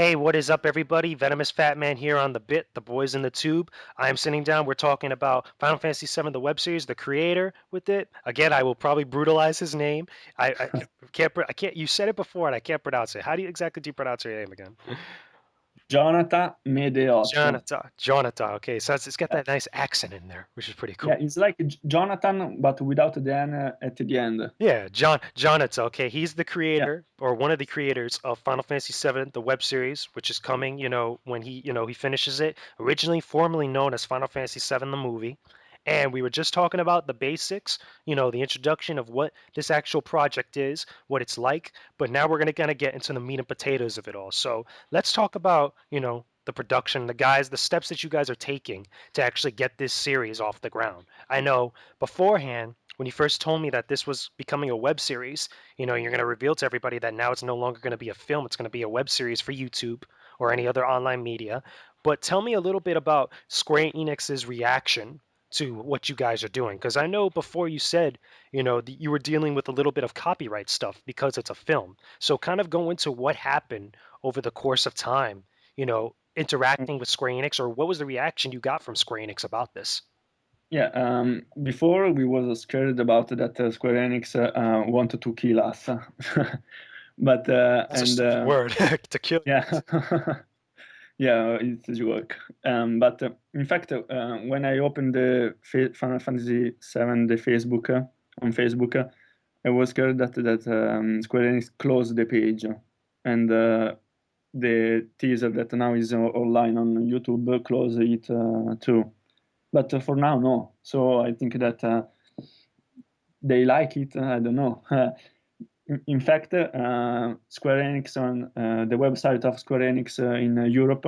Hey, what is up, everybody? VenomousFatman here on the BITT, the boys in the tube. I am sitting down. We're talking about Final Fantasy VII, the web series, the creator with it. Again, I will probably brutalize his name. I can't. You said it before, and I can't pronounce it. How do you exactly do you pronounce your name again? Jonathan Medeot. Jonathan. Okay, so it's got Uh, that nice accent in there, which is pretty Yeah, cool. it's like Jonathan, but without the N at the end. Yeah, Jonathan. Okay, he's the Yeah. creator or one of the creators of Final Fantasy VII, the web series, which is coming. When he finishes it. Originally formerly known as Final Fantasy VII, the movie, and we were just talking about the basics. The introduction of what this actual project is, what it's like. But now we're gonna kind of get into the meat and potatoes of it all. So let's talk about the production, the steps that you guys are taking to actually get this series off the ground. I know beforehand when you first told me that this was becoming a web series, you're going to reveal to everybody that now it's no longer going to be a film, it's going to be a web series for YouTube or any other online media. But tell me a little bit about Square Enix's reaction to what you guys are doing, because I know before you said, you were dealing with a little bit of copyright stuff because it's a film. So kind of go into what happened over the course of time, interacting with Square Enix, or what was the reaction you got from Square Enix about this? Yeah, before we was scared about that Square Enix wanted to kill us, but That's a strong word to kill you. yeah, yeah, it's a joke. But in fact, when I opened the Final Fantasy VII, the Facebook on Facebook, I was scared that Square Enix closed the page, and the teaser that now is online on YouTube close it too. But for now, no. So I think that they like it. I don't know. In fact, Square Enix on the website of Square Enix in Europe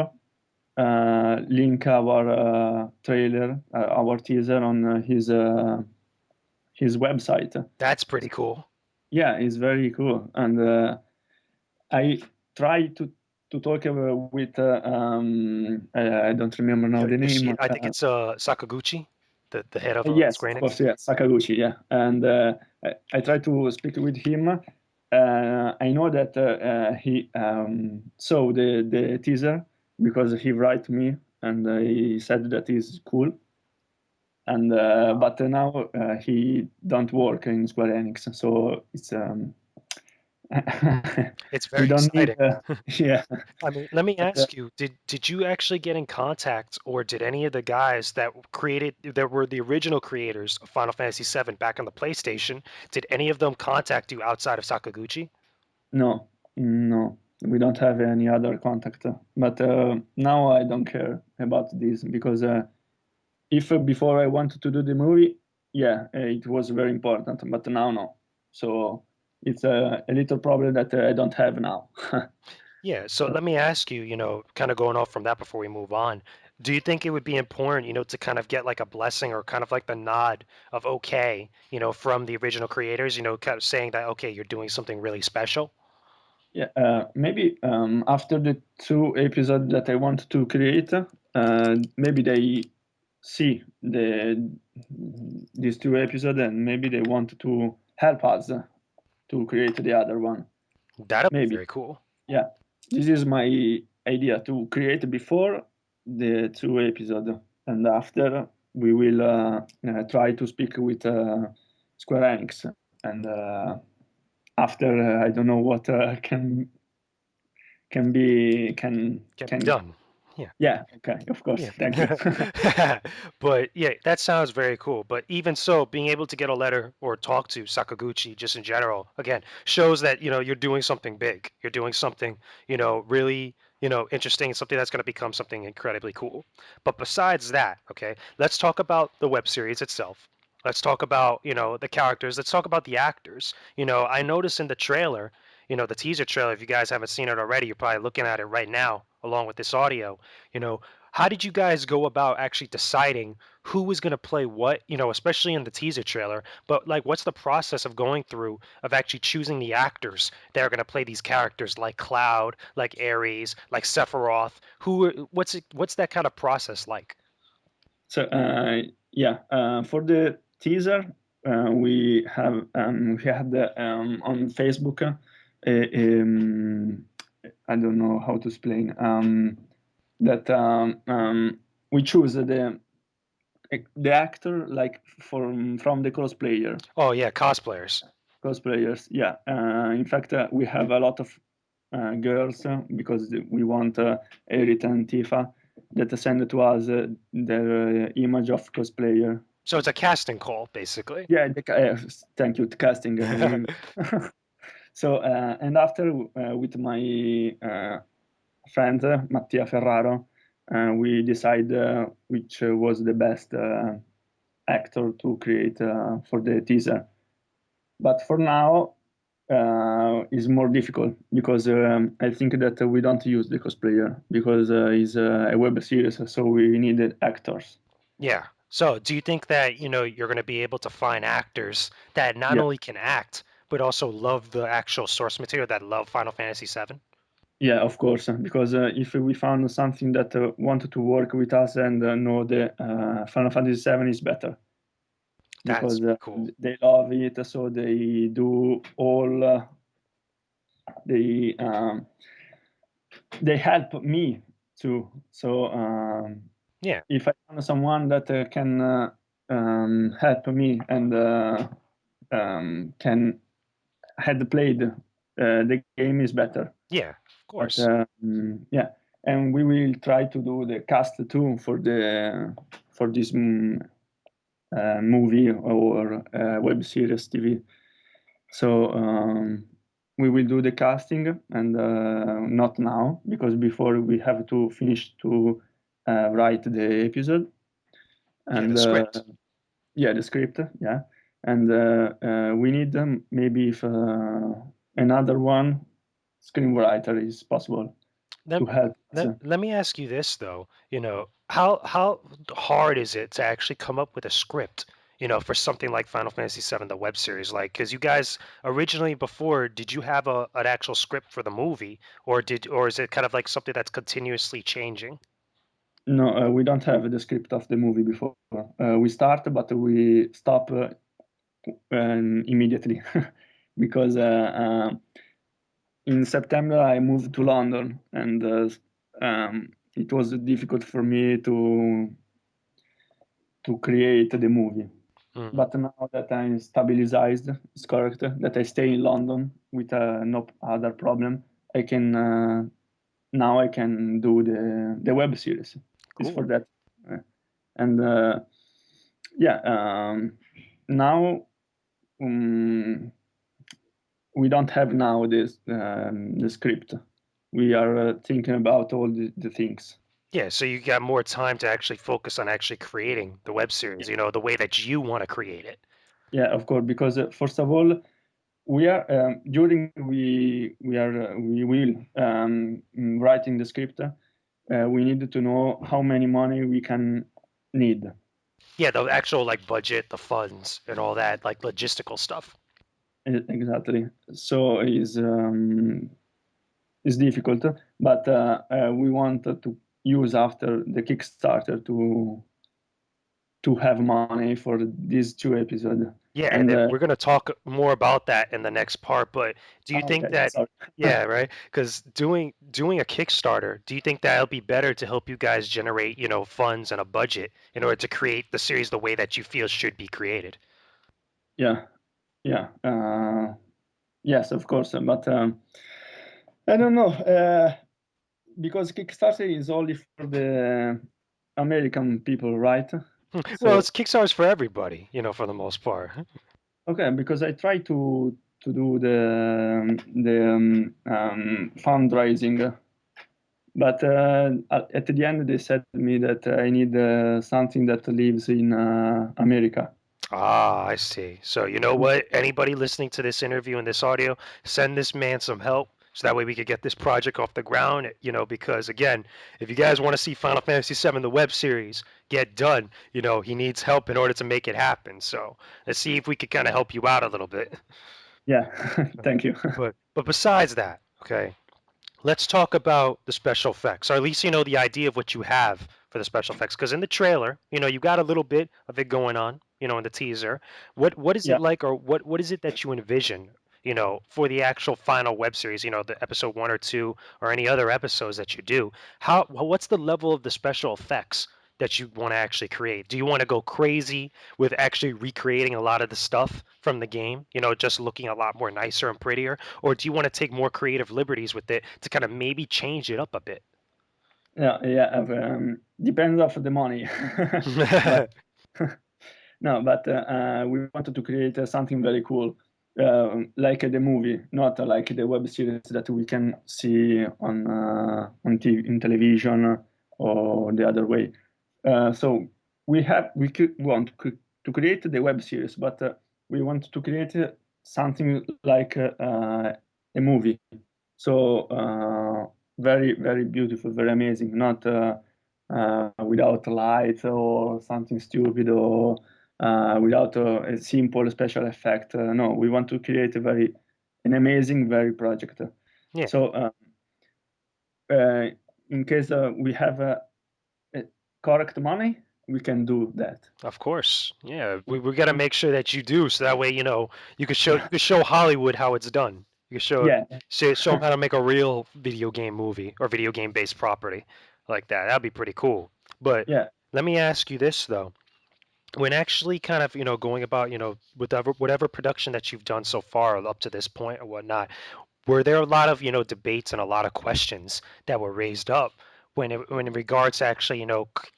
link our trailer, our teaser on his website. That's pretty cool. Yeah, it's very cool, and I try to talk with I don't remember now the name. I think it's Sakaguchi, the head of Yes, Square of Enix. course, yeah, Sakaguchi, yeah, and I try to speak with him. I know that he saw the teaser because he write me and he said that is cool. And but now he don't work in Square Enix, so it's It's we very don't need. exciting. Yeah, I mean, let me but, ask you, did you actually get in contact, or did any of the guys that were the original creators of Final Fantasy VII back on the PlayStation, did any of them contact you outside of Sakaguchi? no, no, we don't have any other contact. But now I don't care about this because if before I wanted to do the movie, yeah, it was very important. But now, no. So it's a little problem that I don't have now. Yeah, so let me ask you, kind of going off from that before we move on, do you think it would be important, to kind of get like a blessing or kind of like the nod of okay, from the original creators, kind of saying that, okay, you're doing something really special? Yeah, maybe after the two episodes that I want to create, maybe they see these two episodes and maybe they want to help us to create the other one. That'll be Maybe, very cool. yeah. This is my idea to create before the two episodes, and after we will try to speak with Square Enix, and after I don't know what Can be can. done. Yeah. Yeah, okay, of course, Yeah. thank you. But yeah, that sounds very cool. But even so, being able to get a letter or talk to Sakaguchi just in general, again, shows that, you're doing something big. You're doing something, really, interesting, something that's going to become something incredibly cool. But besides that, okay, let's talk about the web series itself. Let's talk about, the characters. Let's talk about the actors. I noticed in the trailer, the teaser trailer, if you guys haven't seen it already, you're probably looking at it right now along with this audio. You know, how did you guys go about actually deciding who was going to play what, especially in the teaser trailer? But like, what's the process of going through of actually choosing the actors that are going to play these characters like Cloud, like Ares, like Sephiroth? What's that kind of process like? So yeah, for the teaser, we had on Facebook I don't know how to explain. That we choose the actor like from the cosplayer. Oh yeah, cosplayers. Cosplayers, yeah. In fact, we have a lot of girls because we want Erit and Tifa that send to us their image of cosplayer. So it's a casting call, basically. Yeah, thank you, casting. So, and after with my friend Mattia Ferraro, we decide which was the best actor to create for the teaser. But for now, is more difficult because I think that we don't use the cosplayer because it's a web series, so we needed actors. Yeah. So do you think that, you're going to be able to find actors that not Yeah, only can act, but also love the actual source material, that love Final Fantasy VII? yeah, of course. Because if we found something that wanted to work with us and know the Final Fantasy VII is better That's because cool. they love it, so they do all they they help me too. So Yeah. if I find someone that can help me and can had played the game is better. Yeah, of But course. yeah, and we will try to do the cast too for this movie or web series TV. So we will do the casting and not now because before we have to finish to write the episode Yeah, the and script. yeah, the script, yeah, and we need maybe if another one screenwriter is possible Let, to help us. let me ask you this though, how hard is it to actually come up with a script, for something like Final Fantasy VII, the web series? Like, because you guys originally before, did you have an actual script for the movie, or is it kind of like something that's continuously changing? No, we don't have the script of the movie before. We start, but we stop immediately because in September I moved to London, and it was difficult for me to create the movie. Hmm. But now that I'm stabilized, it's correct that I stay in London with no other problem. I can now I can do the web series. It's for Cool. that, and yeah. Now um, we don't have now this the script. We are thinking about all the things. Yeah, so you got more time to actually focus on actually creating the web series, the way that you want to create it. Yeah, of course, because first of all, we are during we are we will writing the script. We need to know how many money we can need. Yeah, the actual like budget, the funds, and all that, like logistical stuff. Exactly. So is difficult, but we want to use after the Kickstarter to have money for these two episodes. Yeah, and And then we're gonna talk more about that in the next part. But do you think okay, that, sorry. yeah, right? Because doing a Kickstarter, do you think that'll be better to help you guys generate, funds and a budget in order to create the series the way that you feel should be created? Yeah, yeah, yes, of course, but I don't know because Kickstarter is only for the American people, right? Well, So it's Kickstarter's for everybody, for the most part. okay, because I try to do the fundraising, but at the end they said to me that I need something that lives in America. Ah, I see. So you know what? Anybody listening to this interview and this audio, send this man some help so that way we could get this project off the ground. Because again, if you guys want to see Final Fantasy VII, the web series, get done, he needs help in order to make it happen. So let's see if we could kind of help you out a little bit. Yeah, thank you. But besides that, okay, let's talk about the special effects, or at least the idea of what you have for the special effects. Because in the trailer, you got a little bit of it going on, in the teaser. What is it Yeah. like, or what is it that you envision, for the actual final web series, the episode 1 or 2 or any other episodes that you do, what's the level of the special effects that you want to actually create? Do you want to go crazy with actually recreating a lot of the stuff from the game, just looking a lot more nicer and prettier, or do you want to take more creative liberties with it to kind of maybe change it up a bit? Yeah. Depends of the money, but no, but we wanted to create something very cool, like the movie, not like the web series that we can see on TV, in television, or the other way. So want to create the web series, but we want to create something like a movie. So very, very beautiful, very amazing, not without light or something stupid, or without a simple special effect. No, we want to create an amazing, very project. Yeah. So in case we have correct money, we can do that. Of course, yeah. We got to make sure that you do, so that way you can show Hollywood how it's done. You can Yeah, show them how to make a real video game movie or video game based property like that. That'd be pretty cool. But yeah. let me ask you this though: when actually kind of going about whatever production that you've done so far up to this point or whatnot, were there a lot of debates and a lot of questions that were raised up when in regards to actually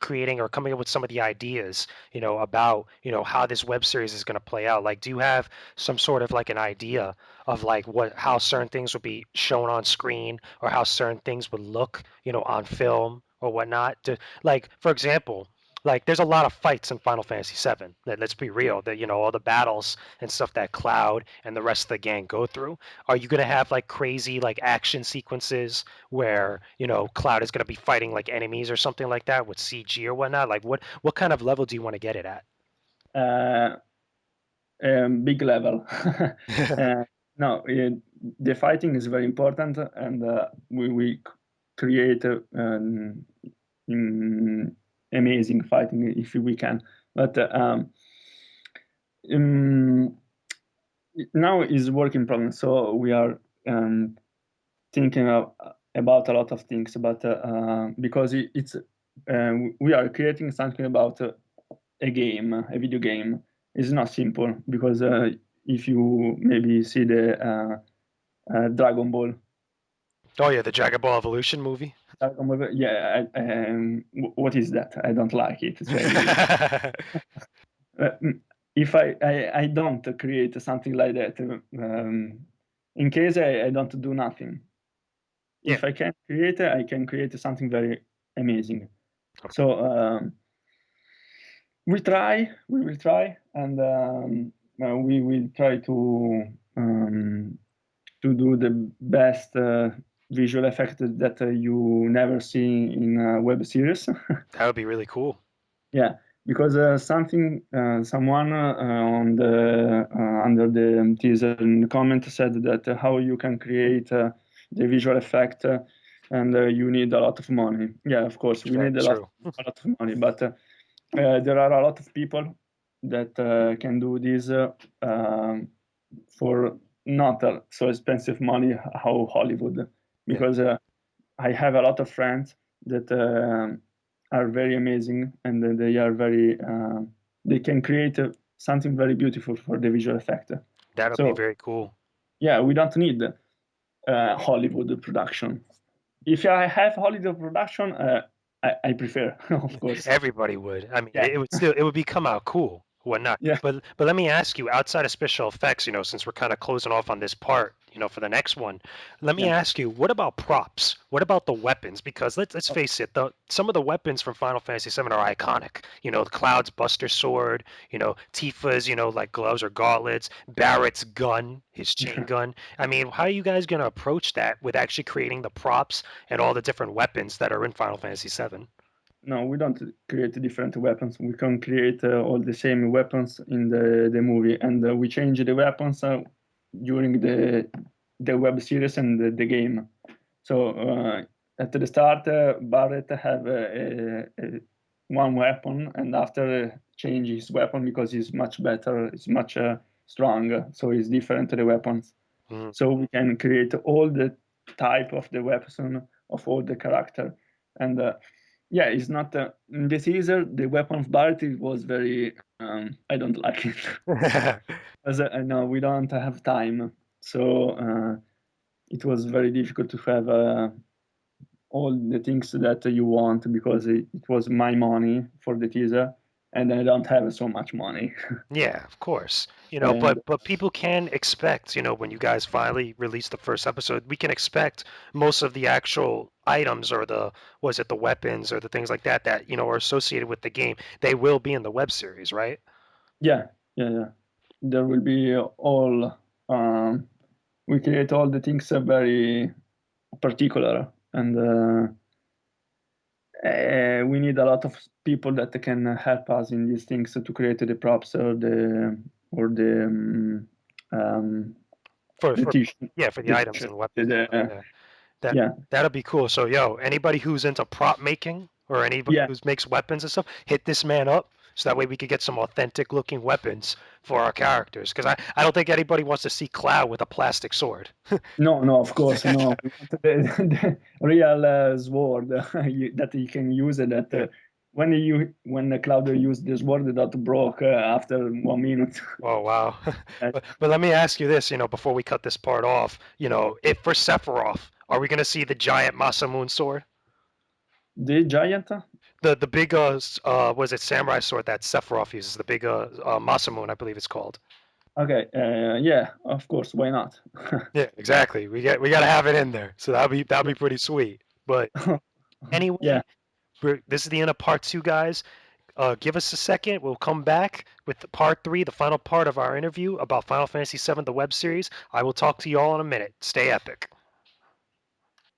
creating or coming up with some of the ideas about how this web series is going to play out? Like, do you have some sort of like an idea of like what how certain things would be shown on screen or how certain things would look on film or whatnot? Like, for example, like there's a lot of fights in Final Fantasy VII. Let's be real. That all the battles and stuff that Cloud and the rest of the gang go through. Are you gonna have like crazy like action sequences where Cloud is gonna be fighting like enemies or something like that with CG or whatnot? Like what kind of level do you want to get it at? Uh, Big level. uh, no, the fighting is very important, and we create amazing fighting if we can. But um, now is work in progress, so we are thinking about a lot of things. But because we are creating something about a game, a video game, is not simple, because if you maybe see the Dragon Ball. Oh yeah, the Dragon Ball Evolution movie. Dragon Ball, yeah. What is that? I don't like it. It's very. If I don't create something like that, in case I don't do nothing. Yeah. If I can create, I can create something very amazing. Okay. So we will try, and we will try to do the best visual effect that you never see in a web series. That would be really cool. Yeah, because someone on the under the teaser in the comment said that how you can create the visual effect, and you need a lot of money. Yeah, of course, we Very need true. a lot of money, but there are a lot of people that can do this for not so expensive money how Hollywood, Yeah. because I have a lot of friends that are very amazing, and they are very they can create something very beautiful for the visual effect. That'll be So very cool. yeah, we don't need Hollywood production. If I have Hollywood production, I prefer, of course. Everybody would. I mean, Yeah, it would become out cool, whatnot. yeah, But let me ask you, outside of special effects, since we're kind of closing off on this part, for the next one, let me yeah. ask you, what about props? What about the weapons? Because let's face it, some of the weapons from Final Fantasy VII are iconic. Cloud's Buster Sword, Tifa's, like gloves or gauntlets, Barrett's gun, his chain gun. I mean, how are you guys gonna approach that with actually creating the props and all the different weapons that are in Final Fantasy VII? No, we don't create different weapons. We can create all the same weapons in the movie, and we change the weapons during the web series and the game. So at the start, Barrett have one weapon, and after change his weapon because he's much better, it's much stronger. So it's different the weapons. Mhm. so we can create all the type of the weapon of all the character. And yeah, it's not in the teaser. The weapon of Barty was very. I don't like it because no, we don't have time. So it was very difficult to have all the things that you want because it was my money for the teaser, and I don't have so much money. Yeah, of course. And But people can expect, when you guys finally release the first episode, we can expect most of the actual items or was it the weapons or the things like that that, are associated with the game. They will be in the web series, right? yeah, yeah. There will be all. We create all the things very particular, and we need a lot of people that can help us in these things to create the props um, For the for t-shirt, yeah, for the the items t-shirt, and weapons and stuff. Yeah. That yeah, that'll be cool. So, anybody who's into prop making or anybody yeah. who makes weapons and stuff, hit this man up so that way we could get some authentic looking weapons for our characters. Because I don't think anybody wants to see Cloud with a plastic sword. No, no, of course, no. We want the real sword that you can use it. That Yeah. when the Cloud used the sword that broke after 1 minute. Oh wow. Uh, But let me ask you this, before we cut this part off, if for Sephiroth, are we gonna see the giant Masamune sword? the giant. The big was it samurai sword that Sephiroth uses, the big Masamune, I believe it's called. Okay, yeah, of course. Why not? Yeah, exactly. We gotta have it in there. So that'd be pretty sweet. But Yeah, anyway, this is the end of part two, guys. Give us a second. We'll come back with part three, the final part of our interview about Final Fantasy VII, the web series. I will talk to you all in a minute. Stay epic.